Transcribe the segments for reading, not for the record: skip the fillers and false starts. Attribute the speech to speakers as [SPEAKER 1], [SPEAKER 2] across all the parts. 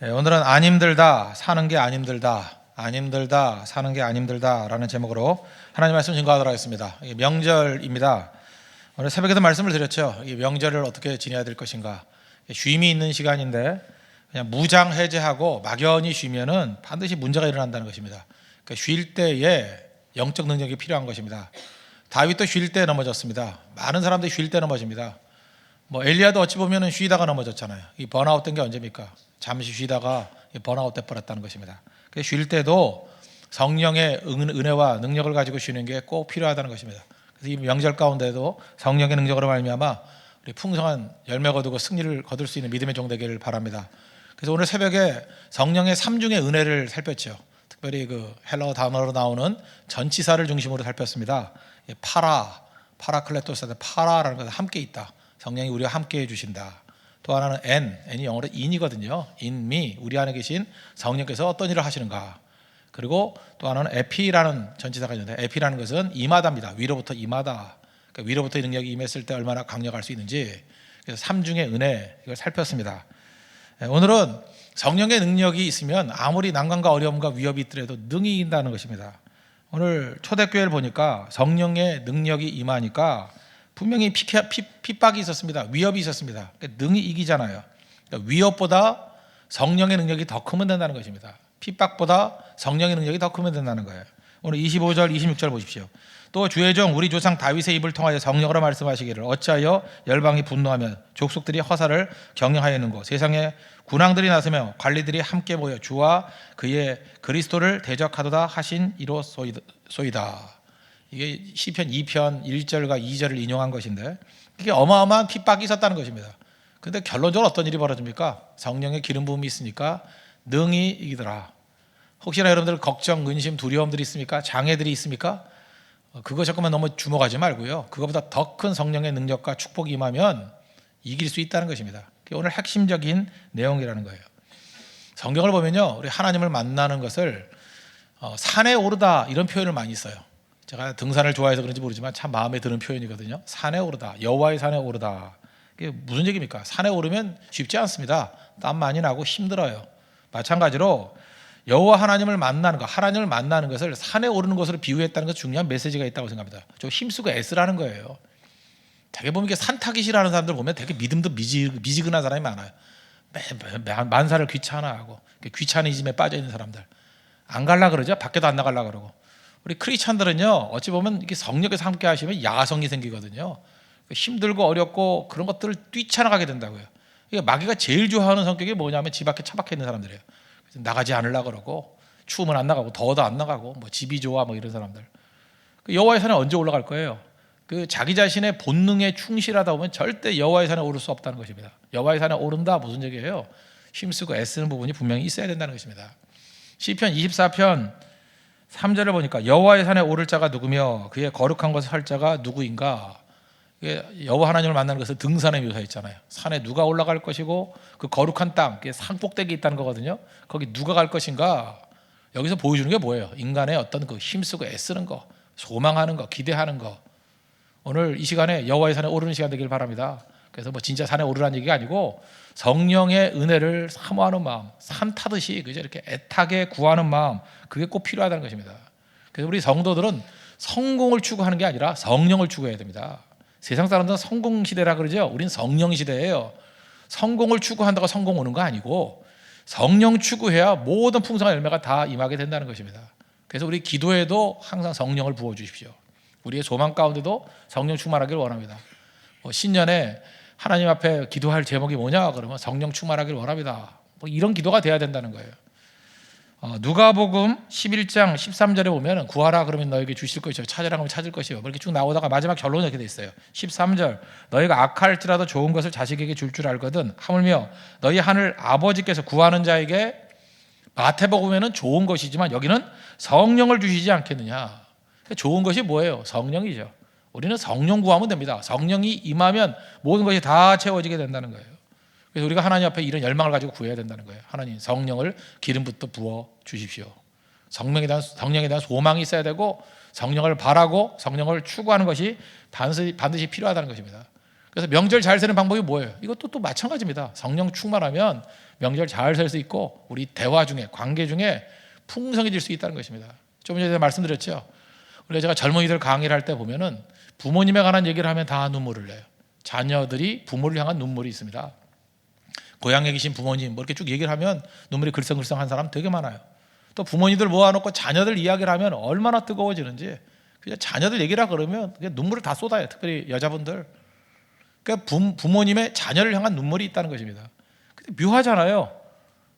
[SPEAKER 1] 오늘은 안 힘들다, 사는 게 안 힘들다, 안 힘들다, 사는 게 안 힘들다 라는 제목으로 하나님 말씀 증거하도록 하겠습니다. 명절입니다. 오늘 새벽에도 말씀을 드렸죠. 이 명절을 어떻게 지내야 될 것인가. 쉼이 있는 시간인데 그냥 무장해제하고 막연히 쉬면은 반드시 문제가 일어난다는 것입니다. 그러니까 쉴 때에 영적 능력이 필요한 것입니다. 다윗도 쉴 때 넘어졌습니다. 많은 사람들이 쉴 때 넘어집니다. 엘리야도 어찌 보면 쉬다가 넘어졌잖아요. 이 번아웃 된 게 언제입니까? 잠시 쉬다가 번아웃 돼 버렸다는 것입니다. 쉴 때도 성령의 은혜와 능력을 가지고 쉬는 게 꼭 필요하다는 것입니다. 그래서 이 명절 가운데도 성령의 능력으로 말미암아 우리 풍성한 열매 거두고 승리를 거둘 수 있는 믿음의 종 되기를 바랍니다. 그래서 오늘 새벽에 성령의 삼중의 은혜를 살폈죠. 특별히 그 헬라어 단어로 나오는 전치사를 중심으로 살폈습니다. 파라클레토스, 파라라는 것은 함께 있다. 성령이 우리와 함께 해주신다. 또 하나는 N이 영어로 in이거든요. in me, 우리 안에 계신 성령께서 어떤 일을 하시는가. 그리고 또 하나는 에피라는 전치사가 있는데, 에피라는 것은 임하다입니다. 위로부터 임하다. 그러니까 위로부터 능력이 임했을 때 얼마나 강력할 수 있는지. 그래서 삼중의 은혜, 이걸 살폈습니다. 오늘은 성령의 능력이 있으면 아무리 난관과 어려움과 위협이 있더라도 능히 이긴다는 것입니다. 오늘 초대교회를 보니까 성령의 능력이 임하니까 분명히 핍박이 있었습니다. 위협이 있었습니다. 그러니까 능히 이기잖아요. 그러니까 위협보다 성령의 능력이 더 크면 된다는 것입니다. 핍박보다 성령의 능력이 더 크면 된다는 거예요. 오늘 25절 26절 보십시오. 또 주의 종 우리 조상 다윗의 입을 통하여 성령으로 말씀하시기를 어찌하여 열방이 분노하면 족속들이 허사를 경영하였는고 세상에 군왕들이 나서며 관리들이 함께 모여 주와 그의 그리스도를 대적하도다 하신 이로소이다. 이게 시편 2편 1절과 2절을 인용한 것인데 이게 어마어마한 핍박이 있었다는 것입니다. 그런데 결론적으로 어떤 일이 벌어집니까? 성령의 기름 부음이 있으니까 능히 이기더라. 혹시나 여러분들 걱정, 근심, 두려움들이 있습니까? 장애들이 있습니까? 그거 자꾸만 너무 주목하지 말고요. 그거보다 더 큰 성령의 능력과 축복이 임하면 이길 수 있다는 것입니다. 그게 오늘 핵심적인 내용이라는 거예요. 성경을 보면요, 우리 하나님을 만나는 것을 산에 오르다 이런 표현을 많이 써요. 제가 등산을 좋아해서 그런지 모르지만 참 마음에 드는 표현이거든요. 산에 오르다, 여호와의 산에 오르다. 이게 무슨 얘기입니까? 산에 오르면 쉽지 않습니다. 땀 많이 나고 힘들어요. 마찬가지로 여호와 하나님을 만나는 것, 하나님을 만나는 것을 산에 오르는 것으로 비유했다는 것은 중요한 메시지가 있다고 생각합니다. 좀 힘쓰고 애쓰라는 거예요. 되게 보면 이게 산 타기 싫어하는 사람들 보면 되게 믿음도 미지근한 사람이 많아요. 만사를 귀찮아하고 귀차니즘에 빠져 있는 사람들. 안 갈라 그러죠. 밖에도 안 나갈라 그러고. 우리 크리스찬들은요, 어찌 보면 이게 성령께서 함께 하시면 야성이 생기거든요. 힘들고 어렵고 그런 것들을 뛰쳐나가게 된다고요. 이게 마귀가 제일 좋아하는 성격이 뭐냐면 집 앞에 처박혀 있는 사람들이에요. 나가지 않으려고 그러고 추우면 안 나가고 더워도 안 나가고 집이 좋아 이런 사람들. 여호와의 산에 언제 올라갈 거예요? 자기 자신의 본능에 충실하다 보면 절대 여호와의 산에 오를 수 없다는 것입니다. 여호와의 산에 오른다 무슨 얘기예요? 힘쓰고 애쓰는 부분이 분명히 있어야 된다는 것입니다. 시편 24편 3절을 보니까 여호와의 산에 오를 자가 누구며 그의 거룩한 곳에 설 자가 누구인가? 여호와 하나님을 만나는 것을 등산에 묘사했잖아요. 산에 누가 올라갈 것이고 그 거룩한 땅, 산 꼭대기에 있다는 거거든요. 거기 누가 갈 것인가? 여기서 보여주는 게 뭐예요? 인간의 어떤 그 힘쓰고 애쓰는 거, 소망하는 거, 기대하는 거. 오늘 이 시간에 여호와의 산에 오르는 시간 되길 바랍니다. 그래서 진짜 산에 오르라는 얘기가 아니고 성령의 은혜를 사모하는 마음, 산 타듯이 그저 이렇게 애타게 구하는 마음, 그게 꼭 필요하다는 것입니다. 그래서 우리 성도들은 성공을 추구하는 게 아니라 성령을 추구해야 됩니다. 세상 사람들은 성공 시대라 그러죠. 우린 성령 시대예요. 성공을 추구한다고 성공 오는 거 아니고 성령 추구해야 모든 풍성한 열매가 다 임하게 된다는 것입니다. 그래서 우리 기도에도 항상 성령을 부어주십시오. 우리의 소망 가운데도 성령 충만하기를 원합니다. 신년에 하나님 앞에 기도할 제목이 뭐냐 그러면 성령 충만하기를 원합니다. 이런 기도가 돼야 된다는 거예요. 누가복음 11장 13절에 보면 구하라 그러면 너에게 주실 것이요 찾으라 그러면 찾을 것이요 이렇게 쭉 나오다가 마지막 결론이 이렇게 돼 있어요. 13절 너희가 악할지라도 좋은 것을 자식에게 줄 알거든 하물며 너희 하늘 아버지께서 구하는 자에게 마태복음에는 좋은 것이지만 여기는 성령을 주시지 않겠느냐. 좋은 것이 뭐예요? 성령이죠. 우리는 성령 구하면 됩니다. 성령이 임하면 모든 것이 다 채워지게 된다는 거예요. 그래서 우리가 하나님 앞에 이런 열망을 가지고 구해야 된다는 거예요. 하나님 성령을 기름부터 부어 주십시오. 성령에 대한 소망이 있어야 되고 성령을 바라고 성령을 추구하는 것이 반드시 필요하다는 것입니다. 그래서 명절 잘 세는 방법이 뭐예요? 이것도 또 마찬가지입니다. 성령 충만하면 명절 잘 살 수 있고 우리 대화 중에 관계 중에 풍성해질 수 있다는 것입니다. 좀 전에 말씀드렸죠. 우리가 제가 젊은이들 강의를 할 때 보면은 부모님에 관한 얘기를 하면 다 눈물을 내요. 자녀들이 부모를 향한 눈물이 있습니다. 고향에 계신 부모님 뭐 이렇게 쭉 얘기를 하면 눈물이 글썽글썽한 사람 되게 많아요. 또 부모님들 모아놓고 자녀들 이야기를 하면 얼마나 뜨거워지는지, 그냥 자녀들 얘기라 그러면 그냥 눈물을 다 쏟아요. 특별히 여자분들. 그러니까 부모님의 자녀를 향한 눈물이 있다는 것입니다. 근데 묘하잖아요.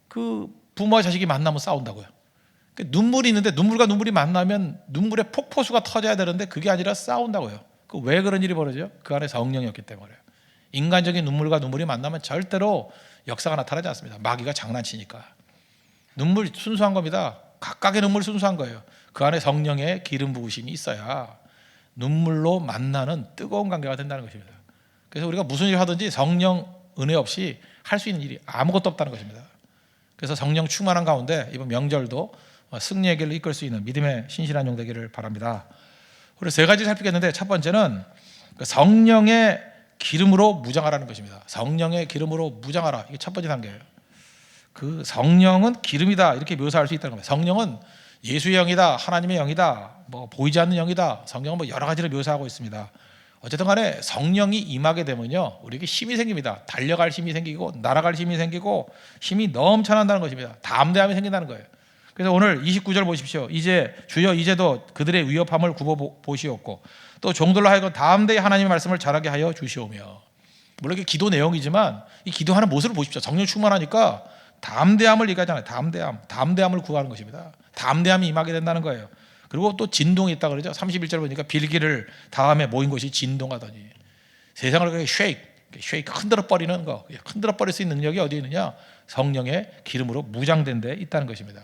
[SPEAKER 1] 그 부모와 자식이 만나면 싸운다고요. 그러니까 눈물이 있는데 눈물과 눈물이 만나면 눈물의 폭포수가 터져야 되는데 그게 아니라 싸운다고요. 그 왜 그런 일이 벌어져요? 그 안에 성령이었기 때문에. 인간적인 눈물과 눈물이 만나면 절대로 역사가 나타나지 않습니다. 마귀가 장난치니까. 눈물 순수한 겁니다. 각각의 눈물 순수한 거예요. 그 안에 성령의 기름 부으심이 있어야 눈물로 만나는 뜨거운 관계가 된다는 것입니다. 그래서 우리가 무슨 일을 하든지 성령 은혜 없이 할 수 있는 일이 아무것도 없다는 것입니다. 그래서 성령 충만한 가운데 이번 명절도 승리의 길을 이끌 수 있는 믿음의 신실한 종 되기를 바랍니다. 우리 세 가지 살피겠는데, 첫 번째는 성령의 기름으로 무장하라는 것입니다. 성령의 기름으로 무장하라. 이게 첫 번째 단계예요. 그 성령은 기름이다 이렇게 묘사할 수 있다는 겁니다. 성령은 예수의 영이다, 하나님의 영이다, 뭐 보이지 않는 영이다. 성령은 뭐 여러 가지를 묘사하고 있습니다. 어쨌든 간에 성령이 임하게 되면요, 우리에게 힘이 생깁니다. 달려갈 힘이 생기고 날아갈 힘이 생기고 힘이 넘쳐난다는 것입니다. 담대함이 생긴다는 거예요. 그래서 오늘 29절 보십시오. 이제 주여 이제도 그들의 위협함을 굽어 보시옵고 또 종들로 하여금 담대히 하나님의 말씀을 잘하게 하여 주시오며. 물론 이게 기도 내용이지만 이 기도하는 모습을 보십시오. 성령 충만하니까 담대함을 얘기하잖아요. 담대함을 구하는 것입니다. 담대함이 임하게 된다는 거예요. 그리고 또 진동이 있다 그러죠. 31절 보니까 빌기를 다음에 모인 것이 진동하더니. 세상을 그렇게 쉐이크 흔들어 버리는 거, 흔들어 버릴 수 있는 능력이 어디에 있느냐? 성령의 기름으로 무장된 데 있다는 것입니다.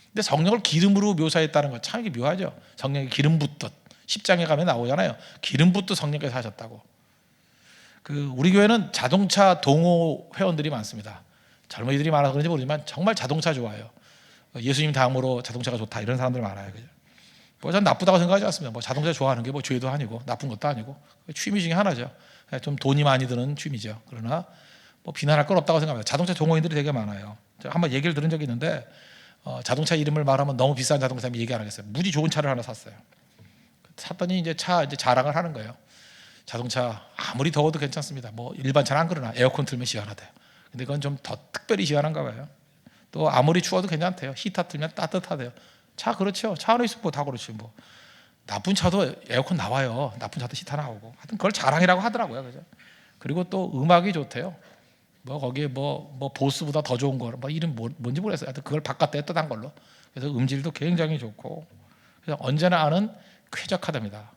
[SPEAKER 1] 근데 성령을 기름으로 묘사했다는 건 참 이게 묘하죠. 성령의 기름 붓듯 10장에 가면 나오잖아요. 기름 붓듯 성령께서 하셨다고. 우리 교회는 자동차 동호 회원들이 많습니다. 젊은이들이 많아서 그런지 모르지만 정말 자동차 좋아해요. 예수님 다음으로 자동차가 좋다 이런 사람들 많아요. 그죠? 뭐 전 나쁘다고 생각하지 않습니다. 뭐 자동차 좋아하는 게 뭐 죄도 아니고 나쁜 것도 아니고 취미 중에 하나죠. 좀 돈이 많이 드는 취미죠. 그러나 뭐 비난할 건 없다고 생각합니다. 자동차 동호인들이 되게 많아요. 제가 한번 얘기를 들은 적이 있는데 자동차 이름을 말하면 너무 비싼 자동차면 얘기 안 하겠어요. 무지 좋은 차를 하나 샀어요. 샀더니 이제 자랑을 하는 거예요. 자동차 아무리 더워도 괜찮습니다. 뭐 일반 차는 안 그러나 에어컨 틀면 시원하대요. 근데 그건 좀 더 특별히 시원한가 봐요. 또 아무리 추워도 괜찮대요. 히터 틀면 따뜻하대요. 차 그렇죠. 차 안에 있으면 뭐 다 그렇지 뭐. 나쁜 차도 에어컨 나와요. 나쁜 차도 히터 나오고. 하여튼 그걸 자랑이라고 하더라고요. 그죠? 그리고 또 음악이 좋대요. 뭐 거기에 뭐 보스보다 더 좋은 거, 뭐 이름 뭔지 모르겠어요. 하여튼 그걸 바꿨대 뜯은 걸로. 그래서 음질도 굉장히 좋고. 그래서 언제나 아는 쾌적하답니다.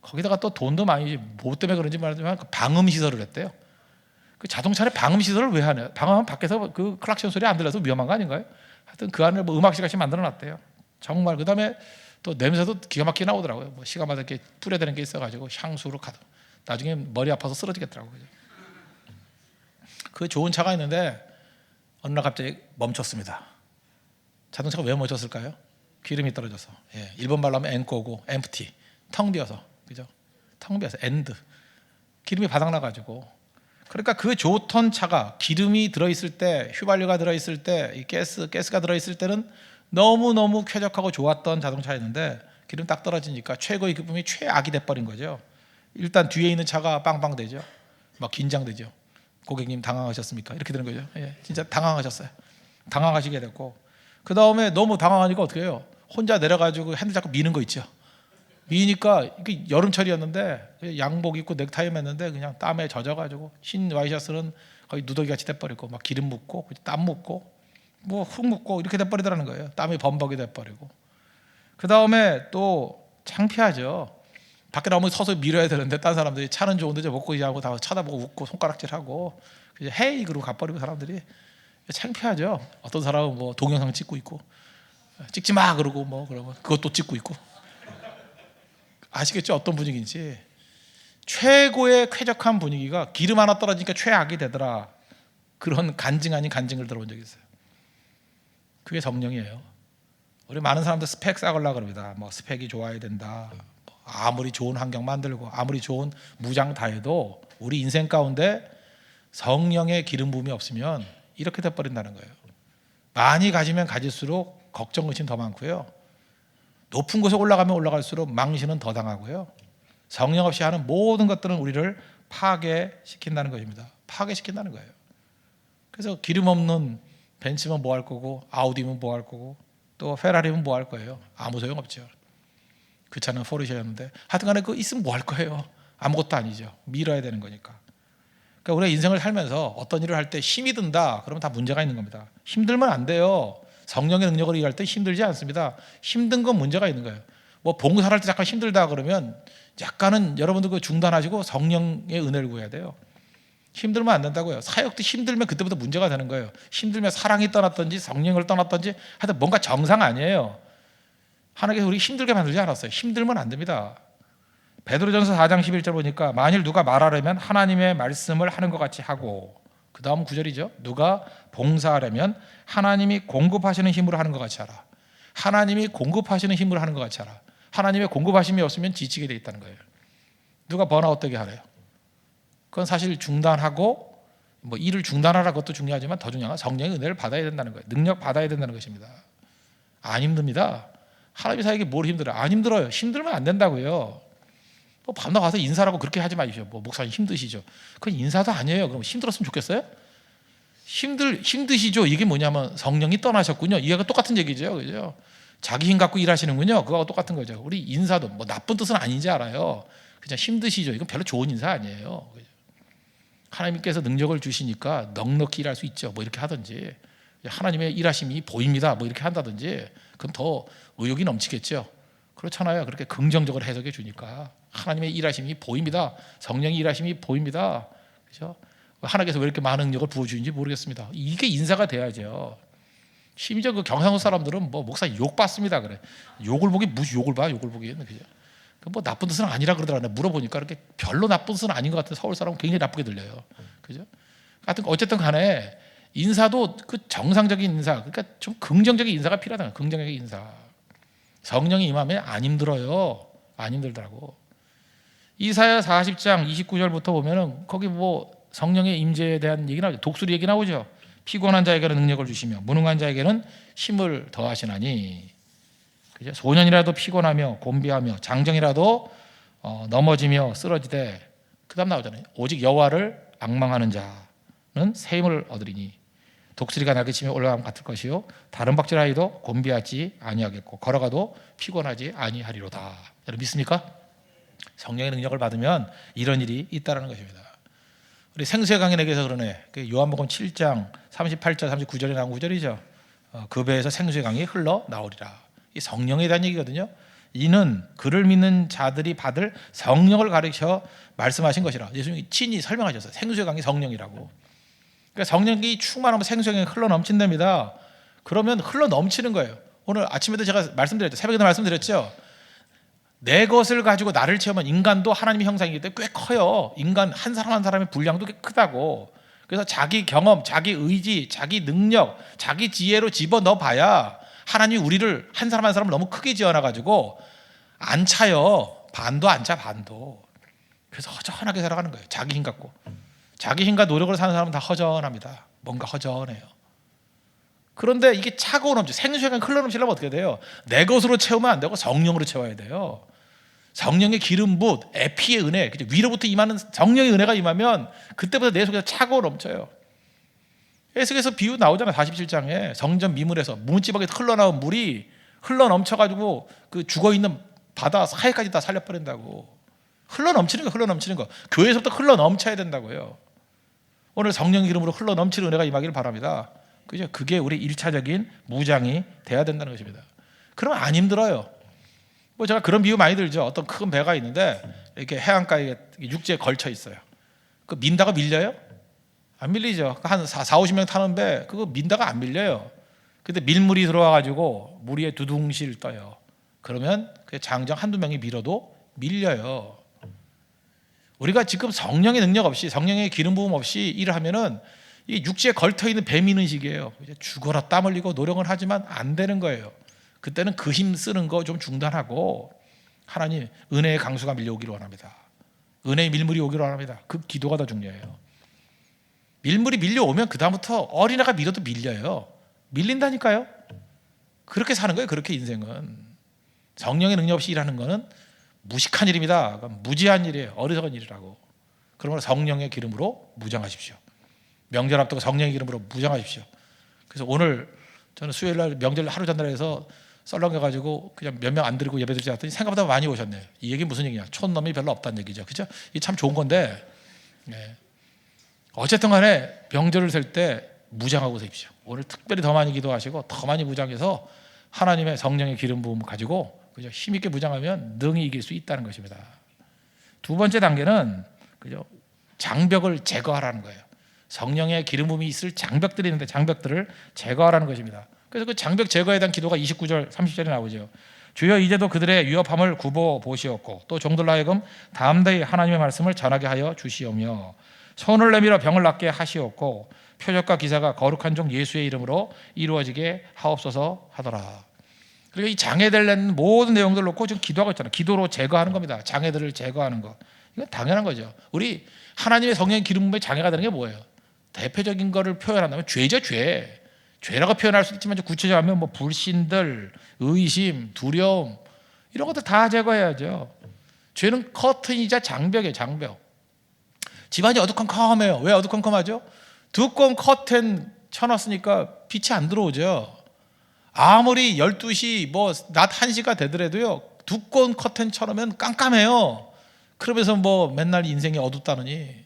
[SPEAKER 1] 거기다가 또 돈도 많이, 뭐 때문에 그런지 말하지만 방음 시설을 했대요. 그 자동차에 방음 시설을 왜 하냐? 방음하면 밖에서 그 클락션 소리 안 들려서 위험한 거 아닌가요? 하여튼 그 안에 뭐 음악실 같이 만들어놨대요. 정말. 그다음에 또 냄새도 기가 막히게 나오더라고요. 뭐 시간마다 이렇게 뿌려대는 게 있어가지고 향수로 가도 나중에 머리 아파서 쓰러지겠더라고요. 그 좋은 차가 있는데 어느 날 갑자기 멈췄습니다. 자동차가 왜 멈췄을까요? 기름이 떨어져서. 1번 말로 하면 앵꼬고 empty, 텅 비어서. 그죠? 텅 비어서 end. 기름이 바닥나가지고. 그러니까 그 좋던 차가 기름이 들어있을 때, 휘발유가 들어있을 때, 이 가스가 들어있을 때는 너무너무 쾌적하고 좋았던 자동차였는데 기름 딱 떨어지니까 최고의 기쁨이 최악이 돼버린 거죠. 일단 뒤에 있는 차가 빵빵되죠. 막 긴장되죠. 고객님 당황하셨습니까? 이렇게 되는 거죠. 진짜 당황하셨어요. 당황하시게 됐고, 그 다음에 너무 당황하니까 어떻게 해요? 혼자 내려가지고 핸들 잡고 미는 거 있죠. 미니까 이게 여름철이었는데 양복 입고 넥타이 맸는데 그냥 땀에 젖어가지고 흰 와이셔츠는 거의 누더기같이 돼버리고 막 기름 묻고 땀 묻고 뭐 흙 묻고 이렇게 돼버리더라는 거예요. 땀이 범벅이 돼버리고. 그 다음에 또 창피하죠. 밖에 나오면 서서 밀어야 되는데 딴 사람들이 차는 좋은데 저 먹고 이하고 다 쳐다보고 웃고 손가락질하고 헤이 그러고 가버리고 사람들이 창피하죠. 어떤 사람은 뭐 동영상 찍고 있고 찍지 마 그러고 뭐 그러면 그것도 찍고 있고. 아시겠죠? 어떤 분위기인지. 최고의 쾌적한 분위기가 기름 하나 떨어지니까 최악이 되더라. 그런 간증 아닌 간증을 들어본 적이 있어요. 그게 성령이에요. 우리 많은 사람들 스펙 쌓으려고 그럽니다. 뭐 스펙이 좋아야 된다. 뭐 아무리 좋은 환경 만들고 아무리 좋은 무장 다 해도 우리 인생 가운데 성령의 기름 부음이 없으면 이렇게 돼버린다는 거예요. 많이 가지면 가질수록 걱정 의심 더 많고요. 높은 곳에 올라가면 올라갈수록 망신은 더 당하고요. 성령 없이 하는 모든 것들은 우리를 파괴시킨다는 것입니다. 파괴시킨다는 거예요. 그래서 기름 없는 벤츠면 뭐 할 거고, 아우디면 뭐 할 거고, 또 페라리면 뭐 할 거예요. 아무 소용 없죠. 그 차는 포르쉐였는데 하여튼간에 그 있으면 뭐 할 거예요. 아무것도 아니죠. 밀어야 되는 거니까. 그러니까 우리가 인생을 살면서 어떤 일을 할 때 힘이 든다 그러면 다 문제가 있는 겁니다. 힘들면 안 돼요. 성령의 능력을 일할 때 힘들지 않습니다. 힘든 건 문제가 있는 거예요. 뭐 봉사를 할 때 잠깐 힘들다 그러면 약간은 여러분들 그 중단하시고 성령의 은혜를 구해야 돼요. 힘들면 안 된다고요. 사역도 힘들면 그때부터 문제가 되는 거예요. 힘들면 사랑이 떠났든지 성령을 떠났든지 하여튼 뭔가 정상 아니에요. 하나님께서 우리 힘들게 만들지 않았어요. 힘들면 안 됩니다. 베드로전서 4장 11절 보니까 만일 누가 말하려면 하나님의 말씀을 하는 것 같이 하고, 그 다음 구절이죠. 누가 봉사하려면 하나님이 공급하시는 힘으로 하는 것 같이 하라. 하나님이 공급하시는 힘으로 하는 것 같이 하라. 하나님의 공급하심이 없으면 지치게 돼 있다는 거예요. 누가 번아웃 되게 하래요. 그건 사실 중단하고 뭐 일을 중단하라 그것도 중요하지만 더 중요한 건 성령의 은혜를 받아야 된다는 거예요. 능력 받아야 된다는 것입니다. 안 힘듭니다. 하나님의 사역이 뭘 힘들어요? 안 힘들어요. 힘들면 안 된다고요. 뭐 밤낮 가서 인사라고 그렇게 하지 마십시오. 뭐 목사님 힘드시죠? 그건 인사도 아니에요. 그럼 힘들었으면 좋겠어요? 힘드시죠? 이게 뭐냐면 성령이 떠나셨군요. 이해가 똑같은 얘기죠. 그죠? 자기 힘 갖고 일하시는군요. 그거하고 똑같은 거죠. 우리 인사도 뭐 나쁜 뜻은 아닌지 알아요. 그냥 힘드시죠? 이건 별로 좋은 인사 아니에요. 그죠? 하나님께서 능력을 주시니까 넉넉히 일할 수 있죠. 뭐 이렇게 하든지, 하나님의 일하심이 보입니다. 뭐 이렇게 한다든지, 그럼 더 의욕이 넘치겠죠. 그렇잖아요. 그렇게 긍정적으로 해석해 주니까 하나님의 일하심이 보입니다. 성령의 일하심이 보입니다. 그렇죠? 하나님께서 왜 이렇게 많은 능력을 부어주는지 모르겠습니다. 이게 인사가 돼야죠. 심지어 그 경상도 사람들은 뭐 목사 욕 받습니다. 그래. 욕을 보기 무슨 욕을 봐? 욕을 보기. 그죠? 뭐 나쁜 뜻은 아니라 그러더라고요. 물어보니까 그렇게 별로 나쁜 뜻은 아닌 것 같아요. 서울 사람은 굉장히 나쁘게 들려요. 그죠? 하여튼 어쨌든 간에 인사도 그 정상적인 인사, 그러니까 좀 긍정적인 인사가 필요하다. 긍정적인 인사. 성령이 임하면 안 힘들어요. 안 힘들더라고. 이사야 40장 29절부터 보면은 거기 뭐 성령의 임재에 대한 얘기 나오죠. 독수리 얘기 나오죠. 피곤한 자에게는 능력을 주시며 무능한 자에게는 힘을 더하시나니. 그죠? 소년이라도 피곤하며 곤비하며 장정이라도 넘어지며 쓰러지되, 그다음 나오잖아요. 오직 여호와를 앙망하는 자는 새 힘을 얻으리니 독수리가 날개치며 올라가면 같을 것이요 다른 박질하여도 곤비하지 아니하겠고 걸어가도 피곤하지 아니하리로다. 여러분 믿습니까? 성령의 능력을 받으면 이런 일이 있다라는 것입니다. 우리 생수의 강인에게서 그러네. 요한복음 7장 38절 39절에 나온 구절이죠. 그 배에서 생수의 강이 흘러 나오리라. 이 성령에 대한 얘기거든요. 이는 그를 믿는 자들이 받을 성령을 가리켜 말씀하신 것이라. 예수님이 친히 설명하셨어요. 생수의 강이 성령이라고. 그러니까 성령이 충만하면 생수의 강이 흘러 넘친답니다. 그러면 흘러 넘치는 거예요. 오늘 아침에도 제가 말씀드렸죠. 새벽에도 말씀드렸죠. 내 것을 가지고 나를 채우면 인간도 하나님의 형상이기 때문에 꽤 커요. 인간 한 사람 한 사람의 분량도 꽤 크다고. 그래서 자기 경험, 자기 의지, 자기 능력, 자기 지혜로 집어넣어 봐야 하나님이 우리를 한 사람 한 사람을 너무 크게 지어놔가지고 안 차요. 반도 안 차, 반도. 그래서 허전하게 살아가는 거예요. 자기 힘 갖고. 자기 힘과 노력으로 사는 사람은 다 허전합니다. 뭔가 허전해요. 그런데 이게 차고 넘치, 생수가 흘러 넘치려면 어떻게 돼요? 내 것으로 채우면 안 되고 성령으로 채워야 돼요. 성령의 기름붓, 에피의 은혜, 위로부터 임하는 성령의 은혜가 임하면 그때부터 내 속에서 차고 넘쳐요. 에스겔서 비유 나오잖아요. 47장에 성전 미문에서 문지방에 흘러나온 물이 흘러 넘쳐가지고 그 죽어있는 바다 사이까지 다 살려버린다고. 흘러 넘치는 거, 흘러 넘치는 거. 교회에서부터 흘러 넘쳐야 된다고요. 오늘 성령의 기름으로 흘러 넘치는 은혜가 임하기를 바랍니다. 그죠? 그게 우리 1차적인 무장이 돼야 된다는 것입니다. 그러면 안 힘들어요. 뭐 제가 그런 비유 많이 들죠. 어떤 큰 배가 있는데 이렇게 해안가에 육지에 걸쳐 있어요. 그 민다가 밀려요? 안 밀리죠. 한 40-50명 타는 배 그거 민다가 안 밀려요. 근데 밀물이 들어와가지고 물 위에 두둥실 떠요. 그러면 그 장정 한두 명이 밀어도 밀려요. 우리가 지금 성령의 능력 없이, 성령의 기름 부음 없이 일을 하면은 이 육지에 걸터 있는 배 미는 식이에요. 이제 죽어라 땀 흘리고 노력은 하지만 안 되는 거예요. 그때는 그 힘 쓰는 거 좀 중단하고 하나님 은혜의 강수가 밀려오기를 원합니다. 은혜의 밀물이 오기를 원합니다. 그 기도가 더 중요해요. 밀물이 밀려오면 그 다음부터 어린아이가 밀어도 밀려요. 밀린다니까요. 그렇게 사는 거예요. 그렇게 인생은. 성령의 능력 없이 일하는 거는 무식한 일입니다. 무지한 일이에요. 어리석은 일이라고. 그러므로 성령의 기름으로 무장하십시오. 명절 앞두고 성령의 기름으로 무장하십시오. 그래서 오늘 저는 수요일날 명절 하루 전날 해서 썰렁해가지고 그냥 몇 명 안 드리고 예배 드리지 않았더니 생각보다 많이 오셨네요. 이 얘기 무슨 얘기냐? 촌놈이 별로 없다는 얘기죠. 그죠? 이게 참 좋은 건데, 네. 어쨌든 간에 명절을 셀 때 무장하고 세십시오. 오늘 특별히 더 많이 기도하시고 더 많이 무장해서 하나님의 성령의 기름 부음을 가지고 그죠? 힘있게 무장하면 능히 이길 수 있다는 것입니다. 두 번째 단계는 그죠? 장벽을 제거하라는 거예요. 성령의 기름 부음이 있을 장벽들이 있는데 장벽들을 제거하라는 것입니다. 그래서 그 장벽 제거에 대한 기도가 29절 30절에 나오죠. 주여 이제도 그들의 위협함을 굽어 보시옵고 또 종들로 하여금 담대히 하나님의 말씀을 전하게 하여 주시오며 손을 내밀어 병을 낫게 하시옵고 표적과 기사가 거룩한 종 예수의 이름으로 이루어지게 하옵소서 하더라. 그리고 이 장애될 모든 내용들을 놓고 지금 기도하고 있잖아요. 기도로 제거하는 겁니다. 장애들을 제거하는 거. 이건 당연한 거죠. 우리 하나님의 성령의 기름 부음에 장애가 되는 게 뭐예요? 대표적인 거를 표현한다면 죄죠, 죄. 죄라고 표현할 수 있지만 구체적으로 하면 뭐 불신들, 의심, 두려움 이런 것들 다 제거해야죠. 죄는 커튼이자 장벽이에요, 장벽. 집안이 어두컴컴해요. 왜 어두컴컴하죠? 두꺼운 커튼 쳐놨으니까 빛이 안 들어오죠. 아무리 12시 뭐 낮 1시가 되더라도요 두꺼운 커튼 쳐놓으면 깜깜해요. 그러면서 뭐 맨날 인생이 어둡다느니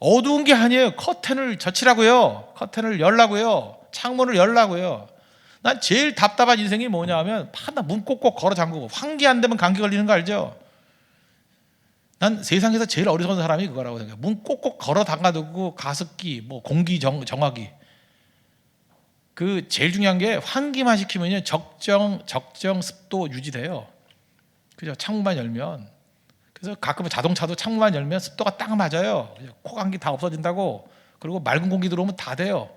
[SPEAKER 1] 어두운 게 아니에요. 커튼을 젖히라고요. 커튼을 열라고요. 창문을 열라고요. 난 제일 답답한 인생이 뭐냐 하면 하나 문 꼭꼭 걸어 잠그고 환기 안 되면 감기 걸리는 거 알죠? 난 세상에서 제일 어리석은 사람이 그거라고 생각해요. 문 꼭꼭 걸어 잠가두고 가습기, 뭐 공기 정화기. 그 제일 중요한 게 환기만 시키면요 적정 습도 유지돼요. 그죠? 창문만 열면. 그래서 가끔 자동차도 창문만 열면 습도가 딱 맞아요. 코감기 다 없어진다고. 그리고 맑은 공기 들어오면 다 돼요.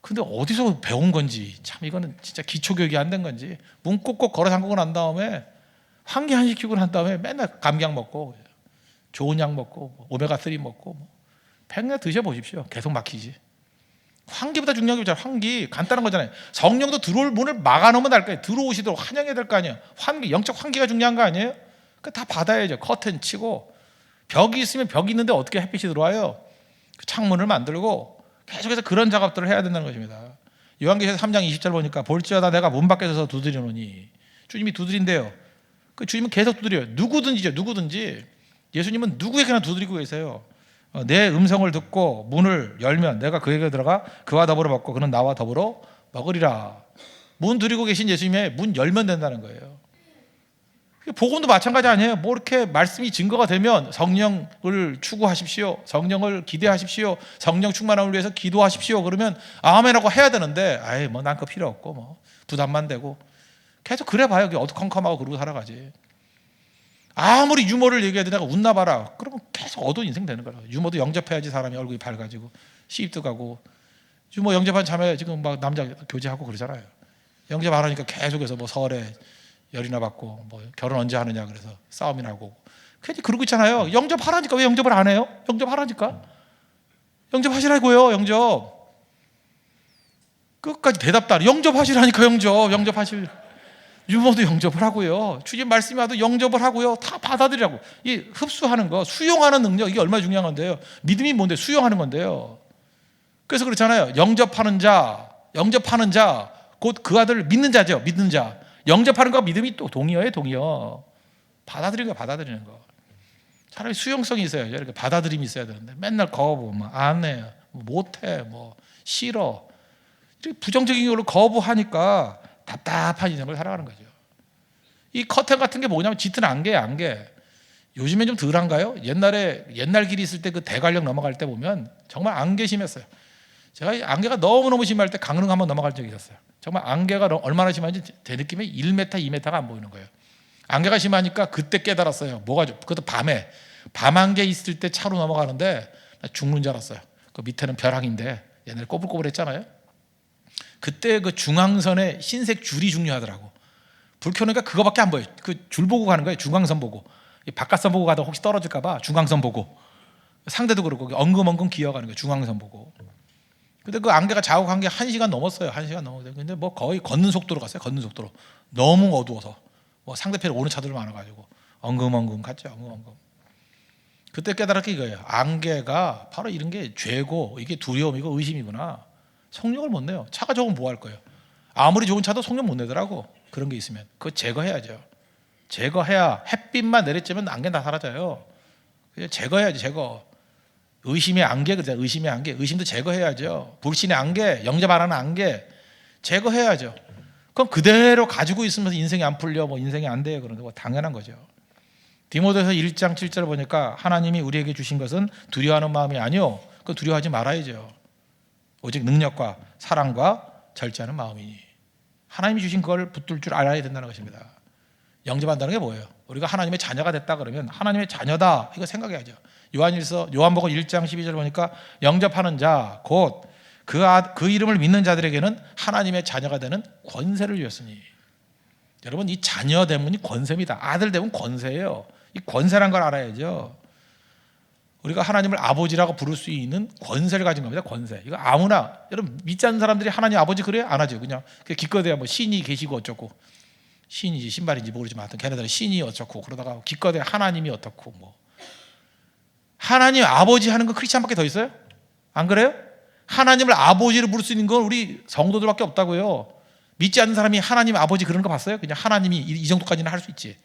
[SPEAKER 1] 근데 어디서 배운 건지 참 이거는 진짜 기초교육이 안 된 건지 문 꼭꼭 걸어 잠그고 난 다음에 환기 안 시키고 난 다음에 맨날 감기약 먹고 좋은 약 먹고 오메가3 먹고 백날 드셔보십시오. 계속 막히지. 환기보다 중요한 게 환기 간단한 거잖아요. 성령도 들어올 문을 막아놓으면 될 거예요. 들어오시도록 환영해야 될 거 아니에요. 환기, 영적 환기가 중요한 거 아니에요? 다 받아야죠. 커튼 치고 벽이 있으면 벽이 있는데 어떻게 햇빛이 들어와요? 창문을 만들고 계속해서 그런 작업들을 해야 된다는 것입니다. 요한계시록 3장 20절 보니까 볼지어다 내가 문 밖에 서서 두드리노니 주님이 두드린대요. 그 주님은 계속 두드려요. 누구든지죠. 누구든지. 예수님은 누구에게나 두드리고 계세요. 내 음성을 듣고 문을 열면 내가 그에게 들어가 그와 더불어 먹고 그는 나와 더불어 먹으리라. 문 두드리고 계신 예수님의 문 열면 된다는 거예요. 복음도 마찬가지 아니에요. 뭐 이렇게 말씀이 증거가 되면 성령을 추구하십시오. 성령을 기대하십시오. 성령 충만함을 위해서 기도하십시오. 그러면 아멘하고 해야 되는데 아이 뭐 난 그거 필요 없고 뭐 부담만 되고 계속 그래 봐요. 어두컴컴하고 그러고 살아가지. 아무리 유머를 얘기해도 내가 웃나 봐라. 그러면 계속 어두운 인생 되는 거라. 유머도 영접해야지 사람이 얼굴이 밝아지고 시입도 가고. 유머 영접한 자매 지금 막 남자 교제하고 그러잖아요. 영접 안 하니까 계속해서 뭐 설에 열이나 받고 뭐 결혼 언제 하느냐 그래서 싸움이 나고 괜히 그러고 있잖아요. 영접하라니까 왜 영접을 안 해요? 영접하라니까. 영접하시라고요. 영접. 끝까지 대답도 안 해. 영접하시라니까. 영접하실. 유머도 영접을 하고요. 주님 말씀이 와도 영접을 하고요. 다 받아들이라고. 이 흡수하는 거, 수용하는 능력 이게 얼마나 중요한 건데요. 믿음이 뭔데 수용하는 건데요. 그래서 그렇잖아요. 영접하는 자, 곧 그 아들을 믿는 자죠. 믿는 자. 영접하는 거 믿음이 또 동의어예요, 동의어. 받아들이는 거, 받아들이는 거. 차라리 수용성이 있어야죠. 이렇게 받아들임이 있어야 되는데 맨날 거부, 안 해, 못해, 싫어. 이렇게 부정적인 걸로 거부하니까 답답한 인생을 살아가는 거죠. 이 커튼 같은 게 뭐냐면 짙은 안개예요, 안개. 요즘엔 좀 덜한가요? 옛날 길이 있을 때 그 대관령 넘어갈 때 보면 정말 안개 심했어요. 제가 안개가 너무너무 심할 때 강릉 한번 넘어갈 적이 있었어요. 정말 안개가 얼마나 심한지 제 느낌에 1m, 2m가 안 보이는 거예요. 안개가 심하니까 그때 깨달았어요. 그것도 밤에. 밤 안개 있을 때 차로 넘어가는데 나 죽는 줄 알았어요. 그 밑에는 벼랑인데 옛날에 꼬불꼬불했잖아요. 그때 그 중앙선에 흰색 줄이 중요하더라고. 불 켜니까 그거밖에 안 보여요. 그 줄 보고 가는 거예요. 중앙선 보고. 바깥선 보고 가다 혹시 떨어질까 봐 중앙선 보고. 상대도 그렇고 엉금엉금 기어가는 거예요. 중앙선 보고. 근데 그 안개가 자욱한 게 1시간 넘었어요. 1시간 넘었어요. 근데 뭐 거의 걷는 속도로 갔어요. 걷는 속도로. 너무 어두워서. 뭐 상대편에 오는 차들 많아가지고 엉금엉금 갔죠. 엉금엉금. 그때 깨달았게 이거예요. 안개가 바로 이런 게 죄고 이게 두려움이고 의심이구나. 속력을 못 내요. 차가 좋으면 뭐 할 거예요? 아무리 좋은 차도 속력 못 내더라고. 그런 게 있으면 그거 제거해야죠. 제거해야 햇빛만 내리쬐면 안개 다 사라져요. 제거해야지. 제거. 의심의 안개, 그죠? 의심의 안개, 의심도 제거해야죠. 불신의 안개, 영접 안 하는 안개 제거해야죠. 그럼 그대로 가지고 있으면서 인생이 안 풀려, 뭐 인생이 안 돼요. 그런데 뭐 당연한 거죠. 디모데서 1장 7절을 보니까 하나님이 우리에게 주신 것은 두려워하는 마음이 아니요, 그 두려워하지 말아야죠. 오직 능력과 사랑과 절제하는 마음이니. 하나님이 주신 걸 붙들 줄 알아야 된다는 것입니다. 영접한다는 게 뭐예요? 우리가 하나님의 자녀가 됐다 그러면 하나님의 자녀다 이거 생각해야죠. 요한복음 1장 12절 보니까 영접하는 자 곧 그 이름을 믿는 자들에게는 하나님의 자녀가 되는 권세를 주셨으니. 여러분, 이 자녀됨이 권세입니다. 아들됨은 권세예요. 이 권세란 걸 알아야죠. 우리가 하나님을 아버지라고 부를 수 있는 권세를 가진 겁니다. 권세. 이거 아무나, 여러분 믿지 않는 사람들이 하나님 아버지 그래요? 안 하죠. 그냥 기껏해야 뭐 신이 계시고 어쩌고, 신인지 신발인지 모르지만 하여튼 걔네들은 신이 어쩌고 그러다가 기껏해야 하나님이 어떻고. 뭐 하나님 아버지 하는 거 크리스찬밖에 더 있어요? 안 그래요? 하나님을 아버지로 부를 수 있는 건 우리 성도들밖에 없다고요. 믿지 않는 사람이 하나님 아버지 그러는 거 봤어요? 그냥 하나님이 이 정도까지는 할 수 있지.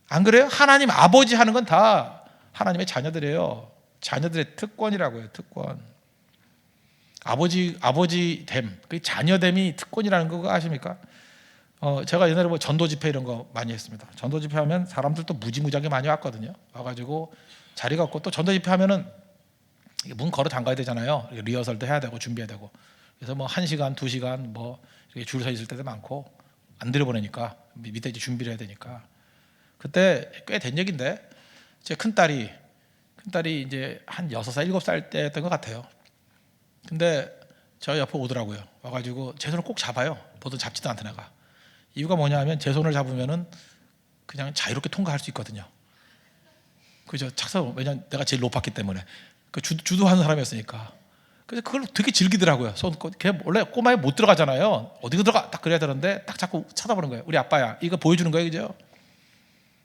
[SPEAKER 1] 안 그래요? 하나님 아버지 하는 건 다 하나님의 자녀들이에요. 자녀들의 특권이라고요. 특권. 아버지됨, 그 자녀됨이 특권이라는 거 아십니까? 제가 옛날에 뭐 전도 집회 이런 거 많이 했습니다. 전도 집회 하면 사람들 또 무지무지하게 많이 왔거든요. 와가지고 자리가 없고, 또 전도 집회 하면은 문 걸어 잠가야 되잖아요. 리허설도 해야 되고 준비해야 되고. 그래서 뭐 1시간, 2시간 뭐 이렇게 줄 서 있을 때도 많고, 안 들여보내니까 밑에 이제 준비를 해야 되니까. 그때 꽤 된 얘기인데, 제 큰딸이 이제 한 6살, 7살 때였던 것 같아요. 근데 저 옆에 오더라고요. 와가지고 제 손을 꼭 잡아요. 보통 잡지도 않던 애가. 이유가 뭐냐면 제 손을 잡으면은 그냥 자유롭게 통과할 수 있거든요. 그죠? 착석, 왜냐면 내가 제일 높았기 때문에. 그 주도하는 사람이었으니까. 그래서 그걸 되게 즐기더라고요. 걔 원래 꼬마에 못 들어가잖아요. 어디 들어가? 딱 그래야 되는데 딱 자꾸 쳐다보는 거예요. 우리 아빠야. 이거 보여주는 거예요, 그죠?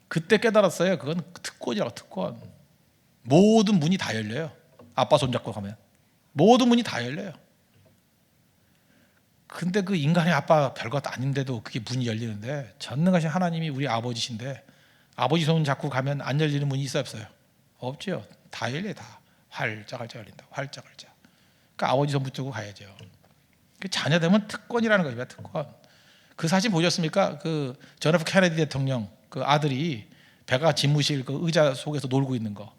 [SPEAKER 1] 그때 깨달았어요. 그건 특권이라고, 특권. 모든 문이 다 열려요. 아빠 손잡고 가면 모든 문이 다 열려요. 근데 그 인간의 아빠 별것 아닌데도 그게 문이 열리는데, 전능하신 하나님이 우리 아버지신데 아버지 손 잡고 가면 안 열리는 문이 있어요, 없어요? 없죠. 다 열려요. 다 활짝활짝 열린다. 활짝활짝. 그러니까 아버지 손 붙들고 가야죠. 그 자녀 되면 특권이라는 거죠. 특권. 그 사진 보셨습니까? 그 존 F 케네디 대통령 그 아들이 배가 집무실 그 의자 속에서 놀고 있는 거.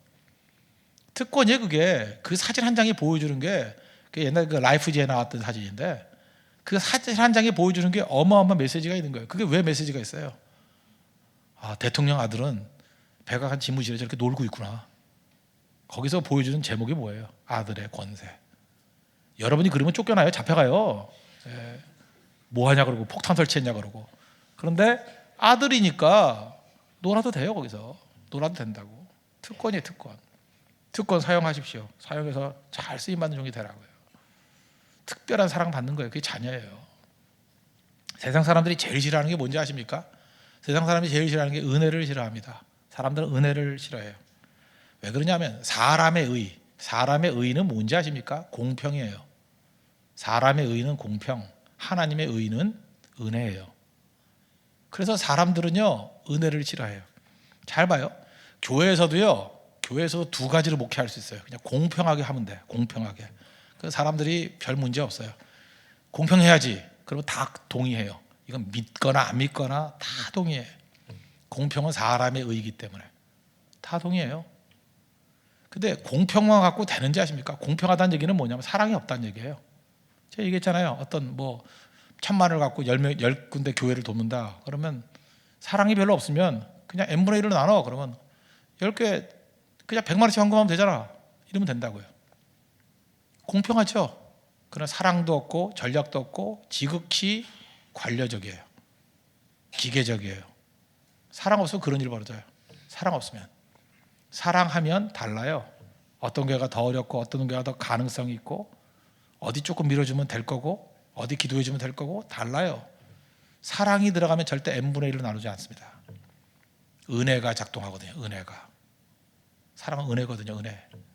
[SPEAKER 1] 특권이에요, 그게. 그 사진 한 장이 보여주는 게, 그 옛날 그 라이프지에 나왔던 사진인데, 그 사진 한 장이 보여주는 게 어마어마한 메시지가 있는 거예요. 그게 왜 메시지가 있어요? 아, 대통령 아들은 배가 간 집무실에 저렇게 놀고 있구나. 거기서 보여주는 제목이 뭐예요? 아들의 권세. 여러분이 그러면 쫓겨나요. 잡혀가요. 예. 뭐 하냐 그러고, 폭탄 설치했냐 그러고. 그런데 아들이니까 놀아도 돼요. 거기서 놀아도 된다고. 특권이에요, 특권. 특권 사용하십시오. 사용해서 잘 쓰임받는 종이 되라고요. 특별한 사랑 받는 거예요. 그게 자녀예요. 세상 사람들이 제일 싫어하는 게 뭔지 아십니까? 세상 사람이 제일 싫어하는 게 은혜를 싫어합니다. 사람들은 은혜를 싫어해요. 왜 그러냐면 사람의 의는 뭔지 아십니까? 공평이에요. 사람의 의는 공평, 하나님의 의는 은혜예요. 그래서 사람들은요, 은혜를 싫어해요. 잘 봐요. 교회에서도 두 가지로 목회할 수 있어요. 그냥 공평하게 하면 돼. 공평하게. 그 사람들이 별 문제 없어요. 공평해야지. 그러면 다 동의해요. 이건 믿거나 안 믿거나 다 동의해. 공평은 사람의 의이기 때문에 다 동의해요. 근데 공평만 갖고 되는지 아십니까? 공평하다는 얘기는 뭐냐면 사랑이 없다는 얘기예요. 제가 얘기했잖아요. 어떤 뭐 1,000만 원을 갖고 10군데 교회를 돕는다. 그러면 사랑이 별로 없으면 그냥 n분의 1로 나눠. 그러면 10개 그냥 100만 원씩 헌금하면 되잖아. 이러면 된다고요. 공평하죠. 그러나 사랑도 없고 전략도 없고 지극히 관료적이에요. 기계적이에요. 사랑 없으면 그런 일 벌어져요. 사랑 없으면. 사랑하면 달라요. 어떤 교회가 더 어렵고 어떤 교회가 더 가능성이 있고 어디 조금 밀어주면 될 거고 어디 기도해주면 될 거고 달라요. 사랑이 들어가면 절대 n분의 1로 나누지 않습니다. 은혜가 작동하거든요. 은혜가. 사랑은 은혜거든요.